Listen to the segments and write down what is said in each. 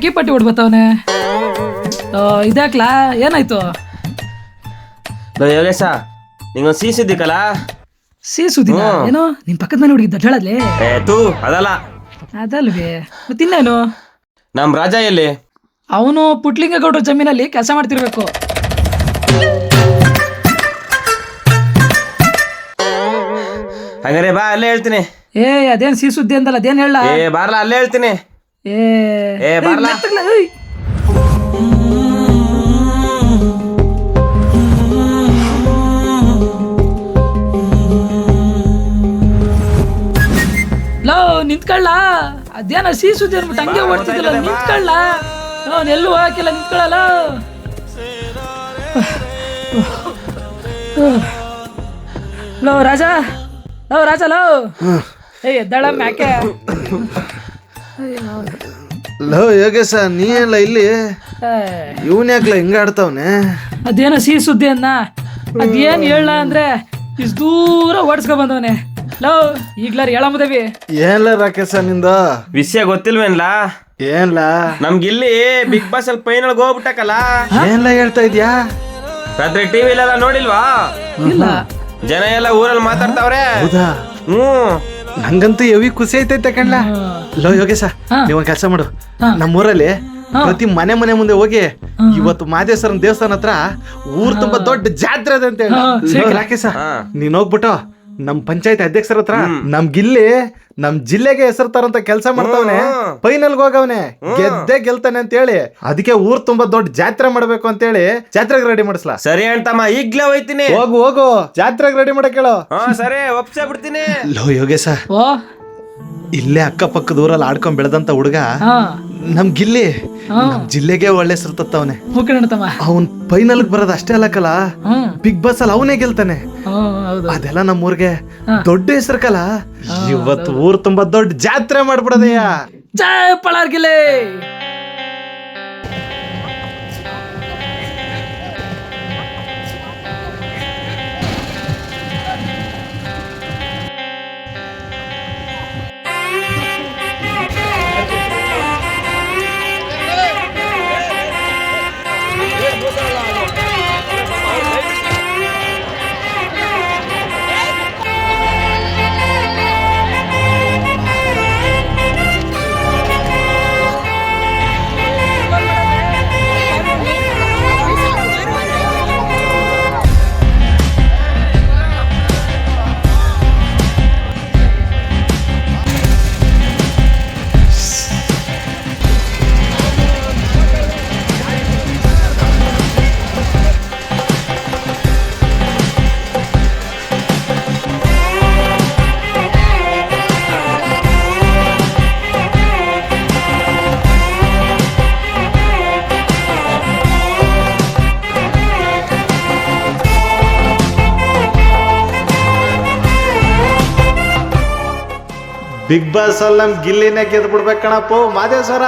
ಚಕ್ಕಿ ಪಟ್ಟಿ ಹೊಡ್ಬತ್ತವನೆ. ಇದಾಕ್ಲಾ ಏನಾಯ್ತು? ಯೋಗೇಶ ನಿಂಗೊಂದು ಸೀಸಿದ್ದಿಕ್ಕಲ್ಲ ಸೀಸುದಿನ ಏನೋ ನಿಮ್ ಪಕ್ಕದ ಮನೆ ಹುಡುಗಿದ್ದ ಹೇಳದ್ಲೆ. ತೂ ಅದಲ್ಲ ಅದಲ್ವೇ ಮತ್ತಿನ್ನೇನು? ನಮ್ ರಾಜ ಎಲ್ಲಿ? ಅವನು ಪುಟ್ಲಿಂಗೇಗೌಡರ ಜಮೀನಲ್ಲಿ ಕೆಲಸ ಮಾಡ್ತಿರ್ಬೇಕು. ಹಂಗಾರೆ ಬಾ ಅಲ್ಲೇ ಹೇಳ್ತೀನಿ. ಅದೇನ್ ಸೀಸುದ್ದಿ ಅಂದಲ್ಲ, ಅದೇನ್ ಹೇಳ? ಬಾರ್ಲಾ ಅಲ್ಲೇ ಹೇಳ್ತೀನಿ. ಬಾರ್ಲಾ. ಲೋ ನಿಂತ್ಕೊಳ್ಳ, ಅದೇನ ಸೀಸುದ್ದಿ ಅನ್ಬಿಟ್ಟು ಹಂಗೆ ಓಡ್ತಿದ್ದಲ್ಲ, ನಿಂತ್ಕೊಳ್ಳ. ಎಲ್ಲೂ ಹಾಕಿಲ್ಲ, ನಿಂತ್ಕೊಳ್ಳಲ್ಲ. ಲೋ ರಾಜ, ಲೋ ರಾಜ, ಲೋ ಎದ್ದಳ ಮ್ಯಾಕೆ. ಲೋ ಯೋಗೇಶ ನೀ ಎಲ್ಲ ಇಲ್ಲಿ? ಇವನ್ ಯಾಕಲ ಹಿಂಗ ಆಡ್ತಾವನೆ? ಅದೇನ ಸಿಹಿ ಸುದ್ದಿ ಅನ್ನ, ಅದೇನ್ ಹೇಳ ಅಂದ್ರೆ ಇಷ್ಟು ದೂರ ಓಡಿಸ್ಕೊ ಬಂದವನೆ. ಲೋ ಈಗ್ಲಾರ ಹೇಳಂಬದೇವಿ. ಏನ್ಲ ರಾಕೇಶ ನಿಂದ ವಿಷಯ ಗೊತ್ತಿಲ್ವೇನ್ಲಾ? ಏನ್ಲ ನಮ್ಗಿಲ್ಲಿ ಬಿಗ್ ಬಾಸ್ ಅಲ್ಲಿ ಫೈನಲ್ ಹೋಗ್ಬಿಟ್ಟಕಲ್ಲ. ಏನ್ಲ ಹೇಳ್ತಾ ಇದ್ಯಾ? ರಾತ್ರಿ ಟಿವಿಲೆಲ್ಲ ನೋಡಿಲ್ವಾ? ಇಲ್ಲ, ಜನ ಎಲ್ಲ ಊರಲ್ಲಿ ಮಾತಾಡ್ತಾವ್ರೆ. ಹೌದಾ? ನಂಗಂತೂ ಎವಿ ಖುಷಿ ಐತೈತೆ ಕಣ್ಲ. ಲೋ ಯೋಗೇಶ ನೀವೊಂದ್ ಕೆಲಸ ಮಾಡು, ನಮ್ಮೂರಲ್ಲಿ ಪ್ರತಿ ಮನೆ ಮನೆ ಮುಂದೆ ಹೋಗಿ ಇವತ್ತು ಮಾದೇಶ್ವರನ್ ದೇವಸ್ಥಾನ ಹತ್ರ ಊರ್ ತುಂಬಾ ದೊಡ್ಡ ಜಾತ್ರೆ ಅದ ಅಂತ ಹೇಳಿ. ರಾಕೇಶ ನೀನ್ ಹೋಗ್ಬಿಟ್ಟು ನಮ್ ಪಂಚಾಯತ್ ಅಧ್ಯಕ್ಷರ ಹತ್ರ ನಮ್ಗಿಲ್ಲಿ ನಮ್ ಜಿಲ್ಲೆಗೆ ಹೆಸರು ತರಂತ ಕೆಲಸ ಮಾಡ್ತಾವನೆ, ಫೈನಲ್ ಹೋಗವನೆ, ಗೆದ್ದೆ ಗೆಲ್ತಾನೆ ಅಂತ ಹೇಳಿ. ಅದಕ್ಕೆ ಊರ್ ತುಂಬಾ ದೊಡ್ಡ ಜಾತ್ರೆ ಮಾಡ್ಬೇಕು ಅಂತ ಹೇಳಿ ಜಾತ್ರೆಗೆ ರೆಡಿ ಮಾಡಿಸ್ಲಾ. ಸರಿ ಅಂತಮ್ಮ, ಈಗ್ಲೇ ಹೋಯ್ತೀನಿ. ಹೋಗು ಹೋಗು, ಜಾತ್ರೆಗೆ ರೆಡಿ ಮಾಡಕ್ ಹೇಳು. ಸರಿ ಒಪ್ಸೇ ಬಿಡ್ತೀನಿ. ಲೋ ಯೋಗೇಶ, ಇಲ್ಲೇ ಅಕ್ಕಪಕ್ಕದ ಊರಲ್ಲಿ ಆಡ್ಕೊಂಡ್ ಬೆಳೆದಂತ ಹುಡುಗ ನಮ್ಗಿಲ್ಲಿ ನಮ್ ಜಿಲ್ಲೆಗೆ ಒಳ್ಳೆ ಹೆಸರು ತತ್ತವನೆ. ಅವನ್ ಫೈನಲ್ ಬರೋದ್ ಅಷ್ಟೇ ಅಲ್ಲಕಲ್ಲ, ಬಿಗ್ ಬಾಸ್ ಅಲ್ಲಿ ಅವನೇ ಗೆಲ್ತಾನೆ. ಅದೆಲ್ಲ ನಮ್ಮೂರ್ಗೆ ದೊಡ್ಡ ಹೆಸರು ಕಲ. ಇವತ್ತು ಊರ್ ತುಂಬಾ ದೊಡ್ಡ ಜಾತ್ರೆ ಮಾಡ್ಬಿಡದಯ್ಯ. ಜೈ ಪಳಾರ್ಗಿಲೆ. ಬಿಗ್ ಬಾಸ್ ಅಲ್ಲಿ ನಮ್ ಗಿಲ್ಲಿನೇ ಗೆದ್ದು ಬಿಡ್ಬೇಕು ಕಣಪ್ಪ ಮಾದೇಶ್ವರ.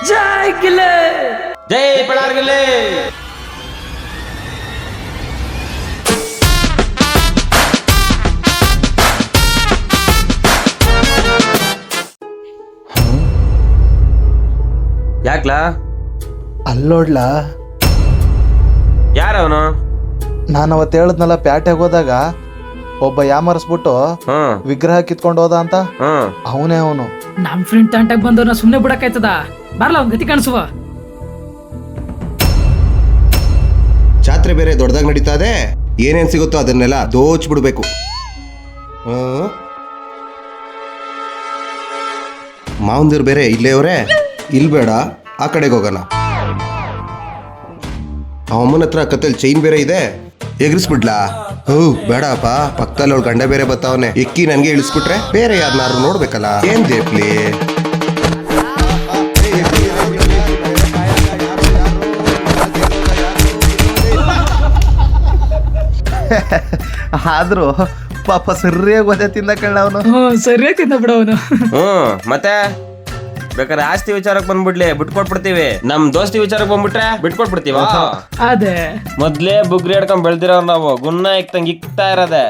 ಜೈ ಗಿಲೆ, ಜೈ ಪಳಾರ್ಗಿಲೆ. ಯಾಕ್ಲಾ? ಅಲ್ಲೋಡ್ಲಾ, ಯಾರವನು? ನಾನು ಅವತ್ತು ಹೇಳಿದ್ನಲ್ಲ ಪ್ಯಾಟೆಗೆ ಹೋದಾಗ ಒಬ್ಬ ಯಾಮರ್ಸ್ಬಿಟ್ಟು ವಿಗ್ರಹ ಕಿತ್ಕೊಂಡು ಹೋದ ಅಂತ, ಅವನೇ ಅವನು. ನಮ್ ಫ್ರೆಂಡ್ ತಂಟಾಗ ಬಂದವ್ರನ್ನ ಸುಮ್ನೆ ಬಿಡಕ್ಕಾಯ್ತದ? ಬರ್ಲ ಒಂದ್ ಗತಿ ಕಾಣಿಸುವ. ಜಾತ್ರೆ ಬೇರೆ ದೊಡ್ಡದಾಗಿ ನಡೀತಾ ಇದೆ, ಏನೇನ್ ಸಿಗುತ್ತೋ ಅದನ್ನೆಲ್ಲ ದೋಚ್ ಬಿಡ್ಬೇಕು. ಮಾವಂದಿರು ಬೇರೆ ಇಲ್ಲೇ ಅವ್ರೆ, ಇಲ್ಲಿ ಬೇಡ ಆ ಕಡೆಗೆ ಹೋಗೋಣ. ಅಮ್ಮನ ಹತ್ರ ಕತ್ತಲ್ ಚೈನ್ ಬೇರೆ ಇದೆ, ಎಗರಿಸ್ಬಿಡ್ಲಾ? ಬೇಡಪ್ಪ, ಪಕ್ಕದಲ್ಲಿ ಅವ್ಳ ಗಂಡ ಬೇರೆ ಬರ್ತಾವನೆ, ಎಕ್ಕಿ ನನ್ಗೆ ಇಳಿಸ್ಬಿಟ್ರೆ ಬೇರೆ ಯಾರನ್ನಾರು ನೋಡ್ಬೇಕಲ್ಲ. ಏನ್ ದೇಪ್ಲಿ? ಆದ್ರೂ ಪಾಪ ಸರಿಯಾಗಿ ಒದೆ ತಿಂದ ಕಳ್ಳ ಅವನು. ಸರಿಯಾಗಿ ತಿಂದ ಬಿಡ ಅವನು. ಮತ್ತೆ ಬೇಕಾದ್ರೆ ಆಸ್ತಿ ವಿಚಾರಕ್ಕೆ ಬಂದ್ಬಿಡ್ಲಿ, ಬಿಟ್ಕೊಟ್ಬಿಡ್ತೀವಿ. ನಮ್ ದೋಸ್ತಿ ವಿಚಾರಕ್ಕೆ ಬಂದ್ಬಿಟ್ರೆ ಬಿಟ್ಕೊಟ್ಬಿಡ್ತೀವ. ಅದೇ ಮೊದ್ಲೇ ಬುಗ್ರಿ ಹಿಡ್ಕೊಂಡ್ ಬೆಳ್ದಿರೋ ನಾವು ಗುನ್ನ ಇಕ್ತಂಗ್ ಇಕ್ತಾ ಇರೋದೆ.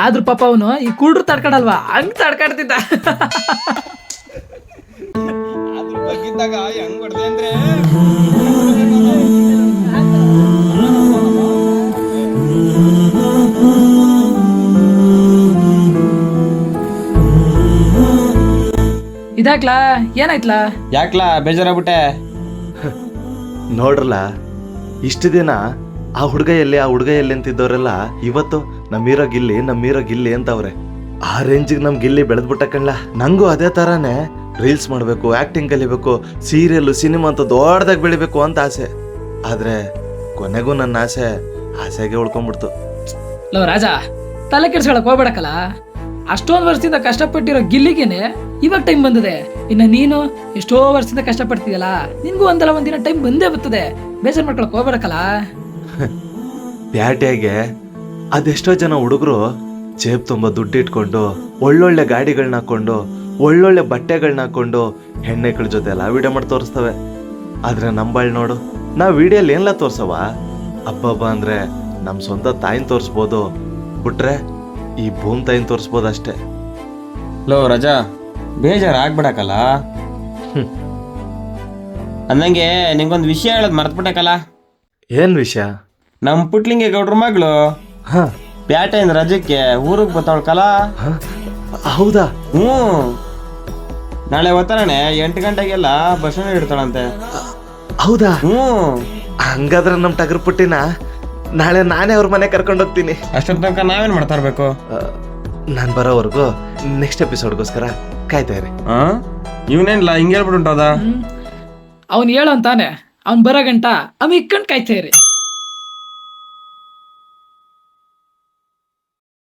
ಆದ್ರೂ ಪಾಪ ಅವನು ಈ ಕುಡ್ರು ತಡ್ಕಡಲ್ವಾ, ಹಂಗ್ ತಡ್ಕಾಡ್ತಿದ್ದ. ಬಗ್ಗಿದ್ದಾಗ ಹೆಂಗ್ ಹೊಡ್ದೆ ಅಂದ್ರೆ ಇದಾಕ್ಲಾ ಏನಾಯ್ತ್ಲಾ? ಯಾಕ್ಲಾ ಬೇಜಾರಾಗ್ಬಿಟ್ಟೆ? ನೋಡ್ರಲ್ಲ, ಇಷ್ಟು ದಿನ ಆ ಹುಡುಗ ಎಲ್ಲಿ ಅಂತಿದ್ದವರೆಲ್ಲ ಇವತ್ತು ನಮ್ಮೀರೋ ಗಿಲ್ಲಿ ಅಂತವ್ರೆ. ಆ ರೇಂಜಿಗೆ ನಮ್ ಗಿಲ್ಲಿ ಬೆಳೆದ್ಬಿಟ್ಟ ಕಣ್ಲ. ನಂಗೂ ಅದೇ ತರಾನೇ ರೀಲ್ಸ್ ಮಾಡ್ಬೇಕು, ಆಕ್ಟಿಂಗ್ ಕಲಿಬೇಕು, ಸೀರಿಯಲ್ ಸಿನಿಮಾ ಅಂತ ದೊಡ್ಡದಾಗಿ ಬೆಳಿಬೇಕು ಅಂತ ಆಸೆ. ಆದ್ರೆ ಕೊನೆಗೂ ನನ್ನ ಆಸೆಗೆ ಉಳ್ಕೊಂಡ್ಬಿಡ್ತು. ಲೋ ರಾಜ, ತಲೆ ಕೆಡ್ಸ್ಕೊಳಕ್ ಹೋಗ್ಬೇಡಕ್ಕಲ್ಲ. ಅಷ್ಟೊಂದು ವರ್ಷದಿಂದ ಕಷ್ಟಪಟ್ಟಿರೋ ಗಿಲ್ಲಿಗೇನೆ ಇವಾಗ ಟೈಮ್ ಬಂದಿದೆ. ಇನ್ನ ನೀನು ಎಷ್ಟೋ ವರ್ಷದಿಂದ ಕಷ್ಟಪಡ್ತಿದಲ್ಲ, ನಿನ್ಗೂ ಒಂದಿನ ಟೈಮ್ ಬಂದೇ ಬರ್ತದೆ. ಬೇಜಾರ್ ಮಾಡ್ಕೊಳಕ್ ಹೋಗ್ಬೇಡಕ್ಕಲ್ಲ. ಪ್ಯಾಟೆಗೆ ಅದೆಷ್ಟೋ ಜನ ಹುಡುಗರು ಜೇಬ್ ತುಂಬ ದುಡ್ಡು ಇಟ್ಕೊಂಡು, ಒಳ್ಳೊಳ್ಳೆ ಗಾಡಿಗಳನ್ನ ಹಾಕೊಂಡು, ಒಳ್ಳೊಳ್ಳೆ ಬಟ್ಟೆಗಳನ್ನ ಹಾಕೊಂಡು ಹೆಣ್ಣೆಕ್ಳ ಜೊತೆ ಎಲ್ಲ ವಿಡಿಯೋ ಮಾಡಿ ತೋರಿಸ್ತವೆ. ಆದ್ರೆ ನಂಬಳ್ ನೋಡು, ನಾವು ವಿಡಿಯೋಲಿ ಏನೆಲ್ಲ ತೋರ್ಸವ? ಹಬ್ಬ ಅಂದ್ರೆ ನಮ್ಮ ಸ್ವಂತ ತಾಯಿನ ತೋರಿಸ್ಬೋದು, ಬಿಟ್ರೆ ಈ ಭೂಮಿ ತಾಯಿನ ತೋರಿಸ್ಬೋದು ಅಷ್ಟೇ. ಲೋ ರಜಾ, ಬೇಜಾರಾಗ್ಬಿಡಕಲ್ಲ. ಅಂದಂಗೆ ನಿಂಗೊಂದು ವಿಷಯ ಹೇಳೋದು ಮರ್ತ್ಬಿಟ್ಟಕಲ್ಲ. ಏನ್ ವಿಷಯ? ನಮ್ ಪುಟ್ಲಿಂಗೆ ಗೌಡ್ರ ಮಗಳು ಹ ಪ್ಯಾಟೆಯಿಂದ ರಜಕ್ಕೆ ಊರಿಗೆ ಬರ್ತಾವಳ್ಕಲ್ಲ. ಹ? ಹೌದಾ? ಹ್ಞೂ, ನಾಳೆ ಒತ್ತರಣೆ 8 ಗಂಟೆಗೆಲ್ಲ ಬಸ್ ಸ್ಟ್ಯಾಂಡ್ ಇಡ್ತಾಳಂತೆ. ಹೌದಾ? ಹ್ಞೂ, ಹಂಗಾದ್ರೆ ನಮ್ಮ ಟಗರ್ ಪುಟ್ಟಿನ ನಾಳೆ ನಾನೇ ಅವ್ರ ಮನೆ ಕರ್ಕೊಂಡು ಹೋಗ್ತೀನಿ. ಅಷ್ಟೊತ್ತ ತನಕ ನಾವೇನ್ ಮಾಡ್ತಾ ಇರ್ಬೇಕು? ನಾನು ಬರೋವರೆಗೂ ನೆಕ್ಸ್ಟ್ ಎಪಿಸೋಡ್ಗೋಸ್ಕರ ಕಾಯ್ತಾ ಇರಿ. ಇವನೇನ್ಲ ಹಿಂಗೆ ಹೇಳ್ಬಿಟ್ಟು ಅವ್ನು ಹೇಳೋ ಅಂತಾನೆ, ಅವ್ನು ಬರೋ ಗಂಟ ಅಮ್ಮ ಇಕ್ಕಂಡ್ ಕಾಯ್ತಾ ಇರಿ.